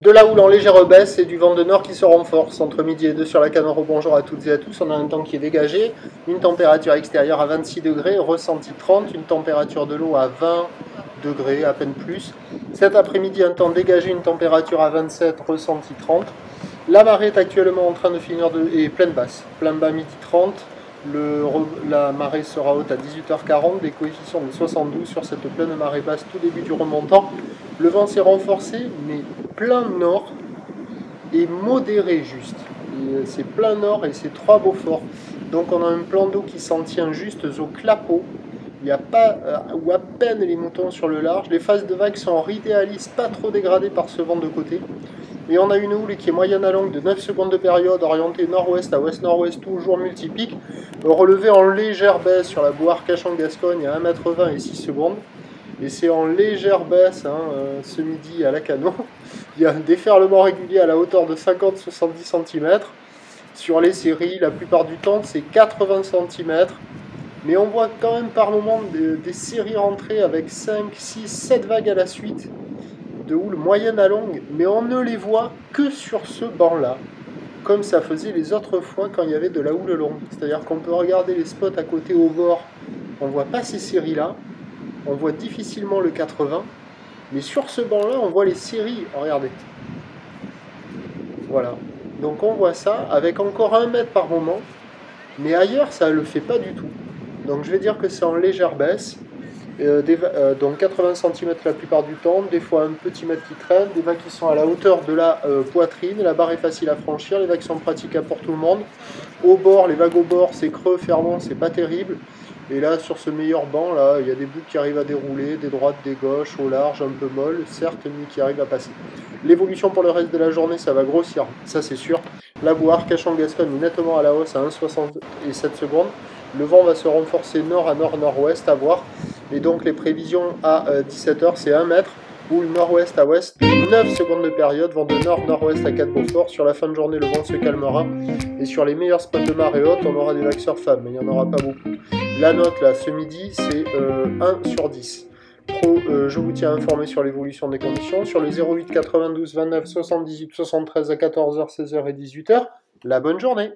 De la houle en légère baisse et du vent de nord qui se renforce. Entre midi et 2 sur la Canore, bonjour à toutes et à tous. On a un temps qui est dégagé, une température extérieure à 26 degrés, ressenti 30, une température de l'eau à 20 degrés, à peine plus. Cet après-midi, un temps dégagé, une température à 27, ressenti 30. La marée est actuellement en train de finir et pleine basse. Plein bas midi 30. La marée sera haute à 18h40, des coefficients de 72 sur cette pleine marée basse tout début du remontant. Le vent s'est renforcé, mais plein nord et modéré juste. C'est plein nord et c'est 3 Beaufort. Donc on a un plan d'eau qui s'en tient juste au clapot. Il n'y a pas, ou à peine les moutons sur le large. Les phases de vagues sont en idéalis, pas trop dégradées par ce vent de côté. Et on a une houle qui est moyenne à longue de 9 secondes de période, orientée nord-ouest à ouest-nord-ouest, toujours multipique, relevée en légère baisse sur la boue Arcachon-Gascogne à 1,20 m et 6 secondes. Et c'est en légère baisse ce midi à Lacanau. Il y a un déferlement régulier à la hauteur de 50-70 cm. Sur les séries, la plupart du temps, c'est 80 cm. Mais on voit quand même par moments des séries rentrées avec 5, 6, 7 vagues à la suite de houle moyenne à longue, mais on ne les voit que sur ce banc-là, comme ça faisait les autres fois quand il y avait de la houle longue. C'est-à-dire qu'on peut regarder les spots à côté au bord, on ne voit pas ces séries-là, on voit difficilement le 80, mais sur ce banc-là, on voit les séries. Regardez. Voilà. Donc on voit ça avec encore 1 mètre par moment, mais ailleurs, ça ne le fait pas du tout. Donc je vais dire que c'est en légère baisse. Donc 80 cm la plupart du temps, des fois un petit mètre qui traîne, des vagues qui sont à la hauteur de la poitrine, la barre est facile à franchir, les vagues sont praticables pour tout le monde. Au bord, les vagues au bord, c'est creux, fermant, c'est pas terrible. Et là, sur ce meilleur banc, là, il y a des bouts qui arrivent à dérouler, des droites, des gauches, au large, un peu molles, certes, mais qui arrivent à passer. L'évolution pour le reste de la journée, ça va grossir, ça c'est sûr. La boue Arcachon-Gascogne est nettement à la hausse à 1,67 secondes. Le vent va se renforcer nord à nord-nord-ouest, à voir. Et donc les prévisions à 17h, c'est 1 mètre, ou le nord-ouest à ouest, 9 secondes de période, vent de nord-nord-ouest à 4 Beaufort. Sur la fin de journée, le vent se calmera. Et sur les meilleurs spots de marée haute, on aura des vagues surfables, mais il n'y en aura pas beaucoup. La note, là, ce midi, c'est 1 sur 10. Je vous tiens informé sur l'évolution des conditions. Sur le 08 92 29 78 73 à 14h, 16h et 18h, la bonne journée.